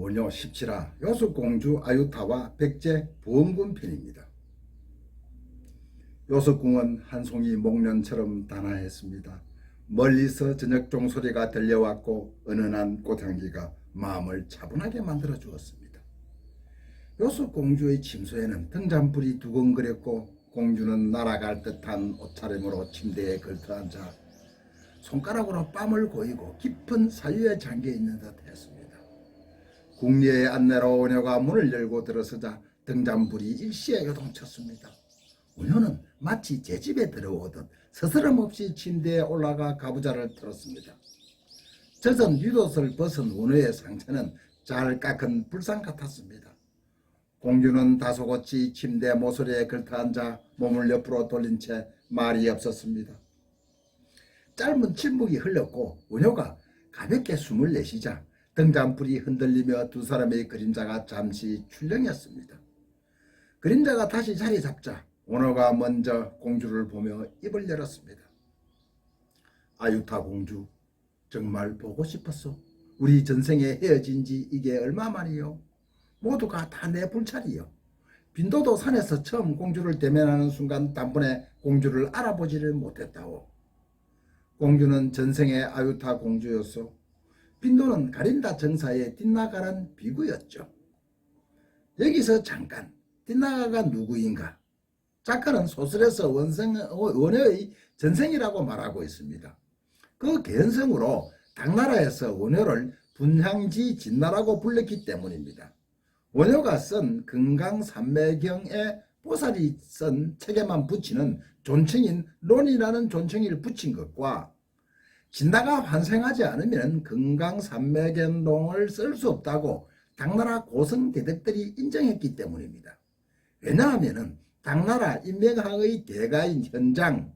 원효 17화 요술공주 아유타와 백제 보험군 편입니다. 요술궁은 한 송이 목련처럼 단아했습니다. 멀리서 저녁 종소리가 들려왔고 은은한 꽃향기가 마음을 차분하게 만들어 주었습니다. 요술공주의 침소에는 등잔불이 두근거렸고 공주는 날아갈 듯한 옷차림으로 침대에 걸터앉아 손가락으로 뺨을 고이고 깊은 사유에 잠겨있는 듯 했습니다. 궁리의 안내로 원효가 문을 열고 들어서자 등잔불이 일시에 요동쳤습니다. 원효는 마치 제 집에 들어오듯 스스럼없이 침대에 올라가 가부좌를 틀었습니다. 젖은 윗옷을 벗은 원효의 상체는 잘 깎은 불상 같았습니다. 공주는 다소곳이 침대 모서리에 걸터앉아 몸을 옆으로 돌린 채 말이 없었습니다. 짧은 침묵이 흘렀고 원효가 가볍게 숨을 내쉬자 등잔불이 흔들리며 두 사람의 그림자가 잠시 출렁였습니다. 그림자가 다시 자리 잡자 원효가 먼저 공주를 보며 입을 열었습니다. 아유타 공주, 정말 보고 싶었소. 우리 전생에 헤어진 지 이게 얼마만이요? 모두가 다 내 불찰이요. 빈도도 산에서 처음 공주를 대면하는 순간 단번에 공주를 알아보지를 못했다오. 공주는 전생의 아유타 공주였소. 빈도는 가린다 정사의 뒷나가란 비구였죠. 여기서 잠깐 뒷나가가 누구인가? 작가는 소설에서 원효의 전생이라고 말하고 있습니다. 그 개연성으로 당나라에서 원효를 분향지 진나라고 불렀기 때문입니다. 원효가 쓴 금강산매경에 보살이 쓴 책에만 붙이는 존칭인 론이라는 존칭을 붙인 것과 진나가 환생하지 않으면 금강산매경론을 쓸 수 없다고 당나라 고성대덕들이 인정했기 때문입니다. 왜냐하면 당나라 인명학의 대가인 현장,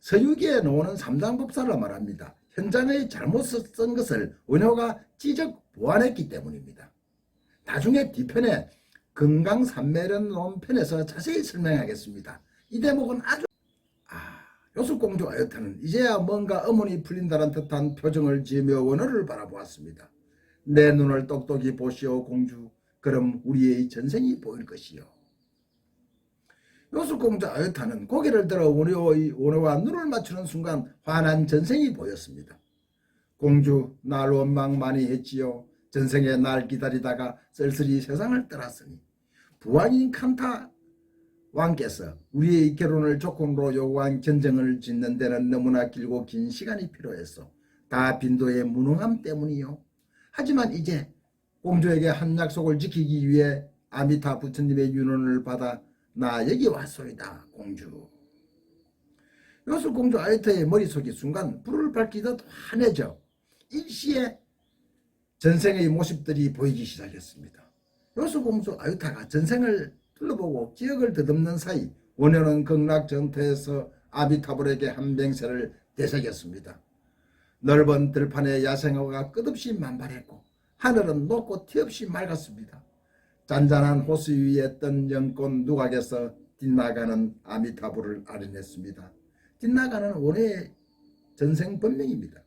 서유기에 나오는 삼장법사를 말합니다. 현장의 잘못 쓴 것을 원효가 지적 보완했기 때문입니다. 나중에 뒤편에 금강산매론 편에서 자세히 설명하겠습니다. 이 대목은 아주 요술공주 아유타는 이제야 뭔가 어머니 풀린다는 듯한 표정을 지으며 원효를 바라보았습니다. 내 눈을 똑똑히 보시오 공주. 그럼 우리의 전생이 보일 것이요. 요술공주 아유타는 고개를 들어 원효와 눈을 맞추는 순간 환한 전생이 보였습니다. 공주, 날 원망 많이 했지요. 전생에 날 기다리다가 쓸쓸히 세상을 떠났으니 부왕인 칸타 왕께서 우리의 결혼을 조건으로 요구한 견정을 짓는 데는 너무나 길고 긴 시간이 필요했어. 다 빈도의 무능함 때문이요. 하지만 이제 공주에게 한 약속을 지키기 위해 아미타 부처님의 윤혼을 받아 나 여기 왔소이다 공주. 요술공주 아유타의 머릿속이 순간 불을 밝히듯 환해져 일시에 전생의 모습들이 보이기 시작했습니다. 요술공주 아유타가 전생을 둘러보고 기억을 더듬는 사이 원효는 극락전터에서 아미타불에게 한 맹세를 되새겼습니다. 넓은 들판에 야생어가 끝없이 만발했고 하늘은 높고 티없이 맑았습니다. 잔잔한 호수 위에 뜬 연꽃 누각에서 뒷나가는 아미타불을 아련했습니다. 뒷나가는 원효의 전생 본명입니다.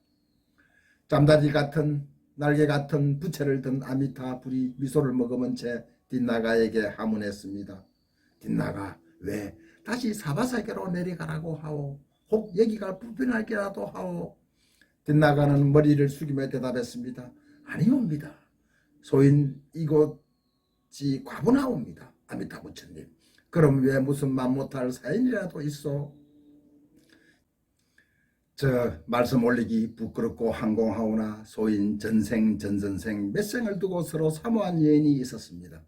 잠자리 같은 날개 같은 부채를 든 아미타불이 미소를 머금은 채 뒷나가에게 하문했습니다. 뒷나가, 왜 다시 사바세계로 내려가라고 하오? 혹 여기가 불편할게라도 하오? 뒷나가는 머리를 숙이며 대답했습니다. 아니옵니다. 소인 이곳이 과분하옵니다. 아미타 부처님. 그럼 왜 무슨 맘 못할 사연이라도 있어? 저 말씀 올리기 부끄럽고 항공하오나 소인 전생 전선생 몇 생을 두고 서로 사모한 여인이 있었습니다.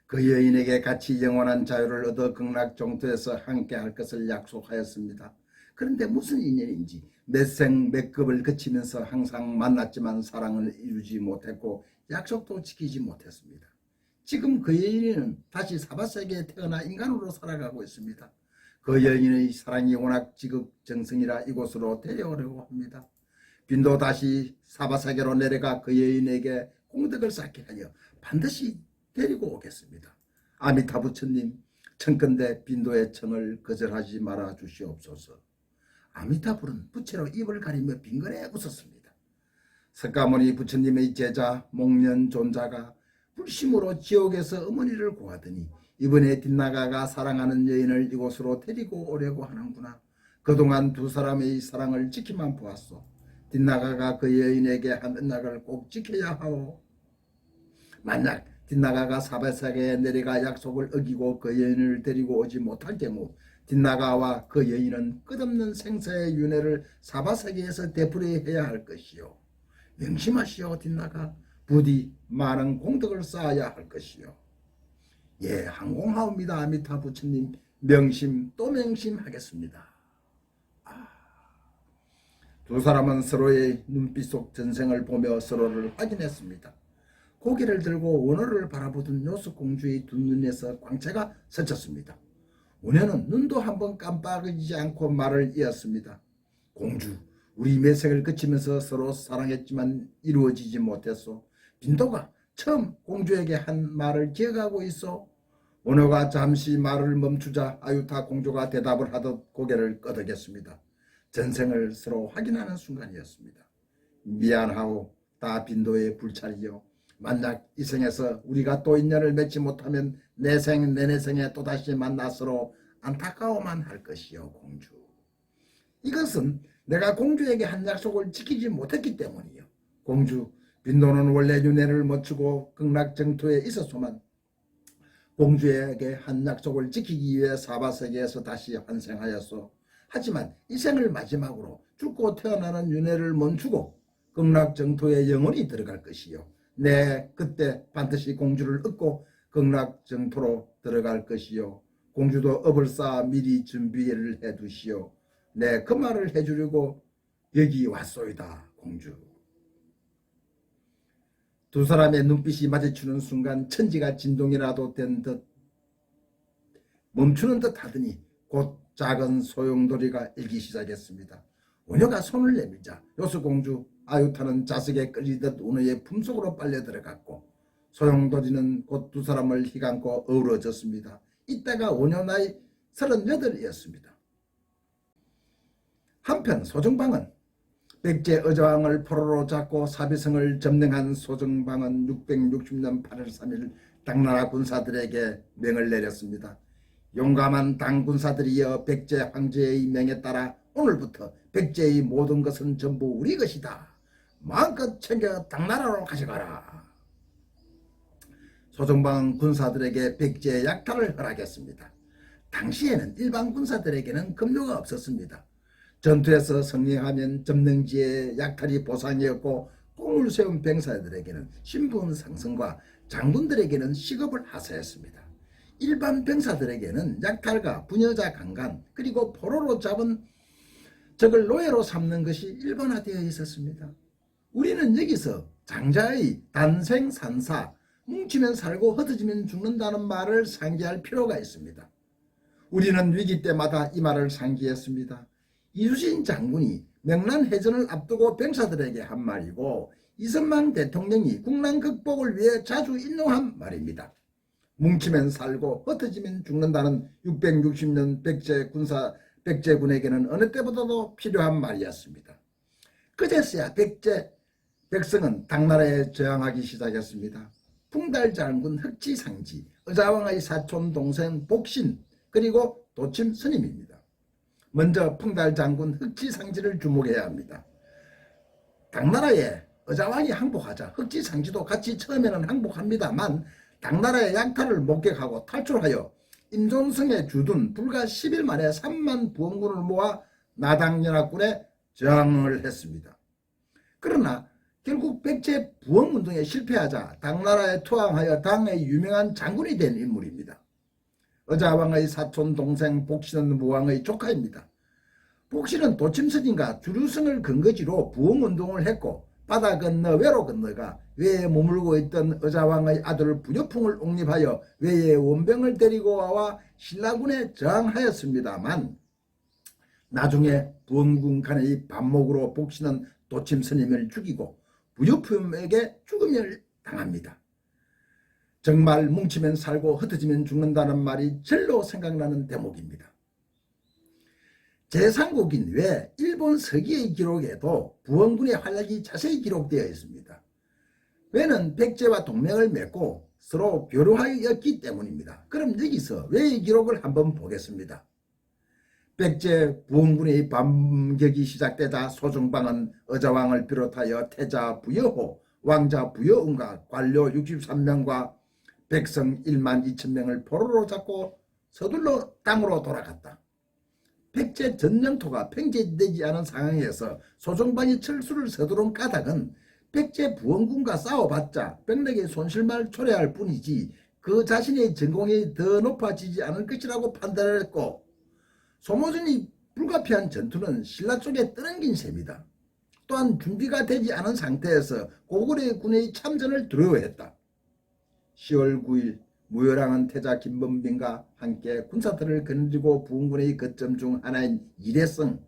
그 여인에게 같이 영원한 자유를 얻어 극락정토에서 함께 할 것을 약속하였습니다. 그런데 무슨 인연인지 몇 생 몇 급을 거치면서 항상 만났지만 사랑을 이루지 못했고 약속도 지키지 못했습니다. 지금 그 여인은 다시 사바세계에 태어나 인간으로 살아가고 있습니다. 그 여인의 사랑이 워낙 지극정성이라 이곳으로 데려오려고 합니다. 빈도 다시 사바세계로 내려가 그 여인에게 공덕을 쌓게 하여 반드시 데리고 오겠습니다. 아미타 부처님, 청컨대 빈도의 청을 거절하지 말아 주시옵소서. 아미타불은 부채로 입을 가리며 빈건에 웃었습니다. 석가모니 부처님의 제자 목련존자가 불심으로 지옥에서 어머니를 구하더니 이번에 뒷나가가 사랑하는 여인을 이곳으로 데리고 오려고 하는구나. 그동안 두 사람의 사랑을 지키만 보았소. 뒷나가가 그 여인에게 한 언약을 꼭 지켜야 하오. 만약 뒷나가가 사바세계에 내려가 약속을 어기고 그 여인을 데리고 오지 못할 경우 뒷나가와 그 여인은 끝없는 생사의 윤회를 사바세계에서 되풀이해야 할 것이요. 명심하시오 뒷나가. 부디 많은 공덕을 쌓아야 할 것이요. 예, 항공하옵니다. 아미타 부처님. 명심 또 명심하겠습니다. 두 사람은 서로의 눈빛 속 전생을 보며 서로를 확인했습니다. 고개를 들고 원호를 바라보던 요술공주의 두 눈에서 광채가 스쳤습니다. 원호는 눈도 한번 깜빡이지 않고 말을 이었습니다. 공주, 우리 매생을 그치면서 서로 사랑했지만 이루어지지 못했소. 빈도가 처음 공주에게 한 말을 기억하고 있어. 원호가 잠시 말을 멈추자 아유타 공주가 대답을 하듯 고개를 끄덕였습니다. 전생을 서로 확인하는 순간이었습니다. 미안하오 다 빈도의 불찰이요. 만약 이 생에서 우리가 또 인연을 맺지 못하면 내생 내내생에 또다시 만나 서로 안타까워만 할 것이요 공주. 이것은 내가 공주에게 한 약속을 지키지 못했기 때문이요. 공주, 빈도는 원래 윤회를 마치고 극락정토에 있었소만 공주에게 한 약속을 지키기 위해 사바세계에서 다시 환생하였소. 하지만 이 생을 마지막으로 죽고 태어나는 윤회를 멈추고 극락정토에 영원히 들어갈 것이요. 네, 그때 반드시 공주를 얻고 극락정토로 들어갈 것이요. 공주도 업을 쌓아 미리 준비를 해두시오. 네, 그 말을 해주려고 여기 왔소이다 공주. 두 사람의 눈빛이 마주치는 순간 천지가 진동이라도 된 듯 멈추는 듯 하더니 곧 작은 소용돌이가 일기 시작했습니다. 원효가 손을 내밀자 요술공주 아유타는 자석에 끌리듯 원효의 품속으로 빨려 들어갔고 소용돌이는 곧 두 사람을 휘감고 어우러졌습니다. 이때가 원효 나이 38이었습니다. 한편 소정방은 백제 의자왕을 포로로 잡고 사비성을 점령한 소정방은 660년 8월 3일 당나라 군사들에게 명을 내렸습니다. 용감한 당군사들이여 백제 황제의 명에 따라 오늘부터 백제의 모든 것은 전부 우리 것이다. 마음껏 챙겨 당나라로 가져가라. 소정방 군사들에게 백제의 약탈을 허락했습니다. 당시에는 일반 군사들에게는 급료가 없었습니다. 전투에서 승리하면 점령지의 약탈이 보상이었고 공을 세운 병사들에게는 신분 상승과 장군들에게는 시급을 하사했습니다. 일반 병사들에게는 약탈과 부녀자 강간 그리고 포로로 잡은 적을 노예로 삼는 것이 일반화되어 있었습니다. 우리는 여기서 장자의 단생산사 뭉치면 살고 흩어지면 죽는다는 말을 상기할 필요가 있습니다. 우리는 위기 때마다 이 말을 상기했습니다. 이순신 장군이 명란해전을 앞두고 병사들에게 한 말이고 이승만 대통령이 국난 극복을 위해 자주 인용한 말입니다. 뭉치면 살고 흩어지면 죽는다는 660년 백제군에게는 어느 때보다도 필요한 말이었습니다. 그제서야 백성은 당나라에 저항하기 시작했습니다. 풍달장군 흑지상지, 의자왕의 사촌 동생 복신, 그리고 도침 스님입니다. 먼저 풍달장군 흑지상지를 주목해야 합니다. 당나라에 의자왕이 항복하자 흑지상지도 같이 처음에는 항복합니다만 당나라의 약탈을 목격하고 탈출하여 임종성에 주둔 불과 10일 만에 3만 부원군을 모아 나당연합군에 저항을 했습니다. 그러나 결국 백제 부원운동에 실패하자 당나라에 투항하여 당의 유명한 장군이 된 인물입니다. 의자왕의 사촌 동생 복신은 무왕의 조카입니다. 복신은 도침스님과 주류성을 근거지로 부흥운동을 했고 바다 건너 외로 건너가 외에 머물고 있던 의자왕의 아들 부녀풍을 옹립하여 외에 원병을 데리고 와 신라군에 저항하였습니다만 나중에 부원군 간의 반목으로 복신은 도침스님을 죽이고 부녀품에게 죽음을 당합니다. 정말 뭉치면 살고 흩어지면 죽는다는 말이 절로 생각나는 대목입니다. 제3국인 외 일본 서기의 기록에도 부원군의 활약이 자세히 기록되어 있습니다. 왜는 백제와 동맹을 맺고 서로 교류하였기 때문입니다. 그럼 여기서 왜의 기록을 한번 보겠습니다. 백제 부원군의 반격이 시작되자 소정방은 의자왕을 비롯하여 태자 부여호, 왕자 부여운과 관료 63명과 백성 1만 2천 명을 포로로 잡고 서둘러 땅으로 돌아갔다. 백제 전 영토가 팽개되지 않은 상황에서 소정방이 철수를 서두른 까닭은 백제 부원군과 싸워봤자 병력의 손실만 초래할 뿐이지 그 자신의 전공이 더 높아지지 않을 것이라고 판단했고, 소모전이 불가피한 전투는 신라 쪽에 떠넘긴 셈이다. 또한 준비가 되지 않은 상태에서 고구려 군의 참전을 두려워했다. 10월 9일 무열왕은 태자 김범빈과 함께 군사들을 거느리고 부원군의 거점 중 하나인 이래성,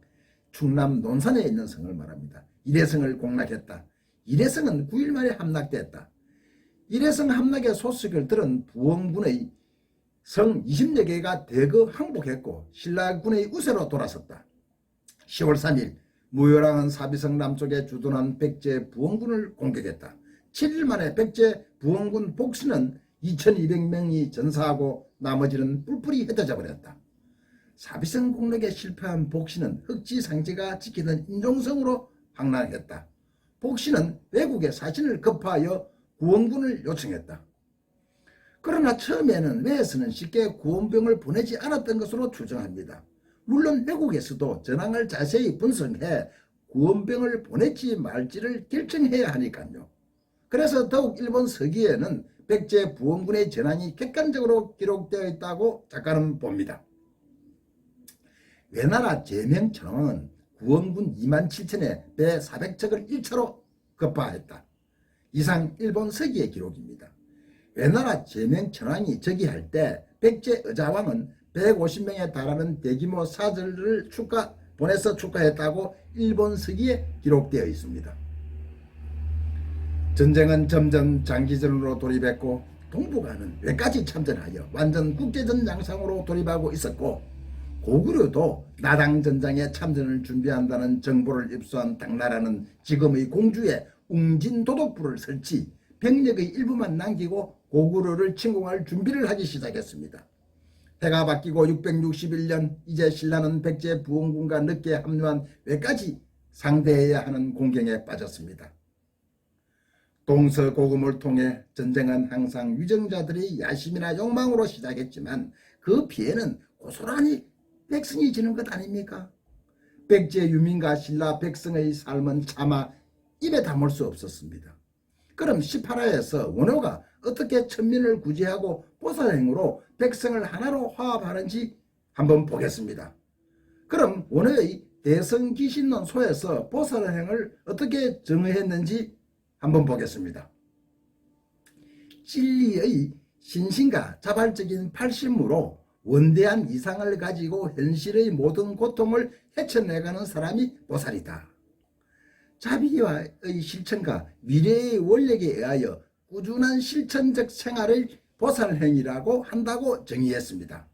충남 논산에 있는 성을 말합니다. 이래성을 공략했다. 이래성은 9일 만에 함락됐다. 이래성 함락의 소식을 들은 부원군의 성 20여 개가 대거 항복했고 신라군의 우세로 돌아섰다. 10월 3일 무열왕은 사비성 남쪽에 주둔한 백제 부원군을 공격했다. 7일 만에 백제 부원군 복신은 2200명이 전사하고 나머지는 뿔뿔이 흩어져 버렸다. 사비성 공격에 실패한 복신은 흑지상제가 지키던 인종성으로 항락했다. 복신은 외국에 사신을 급파하여 구원군을 요청했다. 그러나 처음에는 외에서는 쉽게 구원병을 보내지 않았던 것으로 추정합니다. 물론 외국에서도 전황을 자세히 분석해 구원병을 보낼지 말지를 결정해야 하니까요. 그래서 더욱 일본 서기에는 백제 부원군의 전황이 객관적으로 기록되어 있다고 작가는 봅니다. 외나라 제명천왕은 구원군 2만 7천에 배 400척을 1차로 급파했다. 이상 일본 서기의 기록입니다. 외나라 제명천왕이 즉위할 때 백제 의자왕은 150명에 달하는 대규모 사절을 보내서 축하했다고 일본 서기에 기록되어 있습니다. 전쟁은 점점 장기전으로 돌입했고 동북아는 외까지 참전하여 완전 국제전 양상으로 돌입하고 있었고, 고구려도 나당전장에 참전을 준비한다는 정보를 입수한 당나라는 지금의 공주에 웅진도독부를 설치, 병력의 일부만 남기고 고구려를 침공할 준비를 하기 시작했습니다. 해가 바뀌고 661년 이제 신라는 백제 부원군과 늦게 합류한 외까지 상대해야 하는 공경에 빠졌습니다. 동서고금을 통해 전쟁은 항상 위정자들의 야심이나 욕망으로 시작했지만 그 피해는 고스란히 백성이 지는 것 아닙니까? 백제 유민과 신라 백성의 삶은 차마 입에 담을 수 없었습니다. 그럼 18화에서 원효가 어떻게 천민을 구제하고 보살행으로 백성을 하나로 화합하는지 한번 보겠습니다. 그럼 원효의 대성기신론 소에서 보살행을 어떻게 정의했는지 한번 보겠습니다. 진리의 신신과 자발적인 팔심으로 원대한 이상을 가지고 현실의 모든 고통을 헤쳐내가는 사람이 보살이다. 자비와의 실천과 미래의 원력에 의하여 꾸준한 실천적 생활을 보살행위라고 한다고 정의했습니다.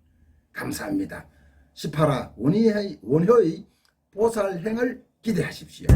감사합니다. 18화 원효의 보살행을 기대하십시오.